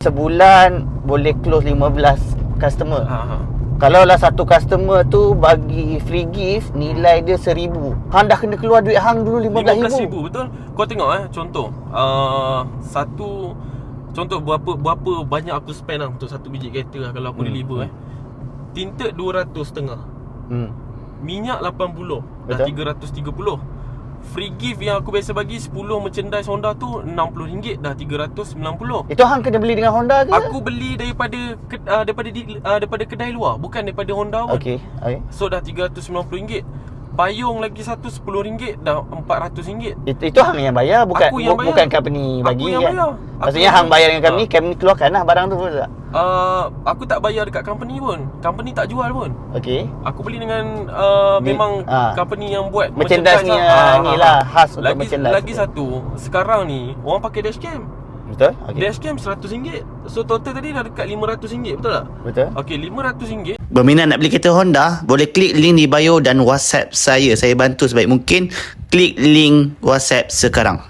Sebulan boleh close 15 customer. Ha. Kalau lah satu customer tu bagi free gift, nilai dia 1,000. Hang dah kena keluar duit hang dulu 15,000. 15,000 betul. Kau tengok contoh contoh berapa banyak aku spend lah untuk satu biji kereta lah, kalau aku deliver Tinted 200.5. Minyak 80, dah 330. Free gift yang aku biasa bagi 10 merchandise Honda tu RM60, dah 390. Itu hang kena beli dengan Honda ke? Aku beli daripada kedai luar, bukan daripada Honda pun. Okey. So dah RM390. Payung lagi satu RM10, dah RM400. Itu hang yang bayar, bukan Aku yang bayar. bukan company bagi. Aku yang bayar. Maksudnya hang bayar dengan company, company keluarkan lah barang tu pun tak? Aku tak bayar dekat company pun. Company tak jual pun. Okey. Aku beli dengan memang company yang buat merchandise ni ni lah khas untuk merchandise. Lagi satu, sekarang ni orang pakai dashcam. Betul? Okey. Dashcam RM100. So total tadi dah dekat RM500, betul tak? Betul. Okey, RM500. Berminat nak beli kereta Honda, boleh klik link di bio dan WhatsApp saya. Saya bantu sebaik mungkin. Klik link WhatsApp sekarang.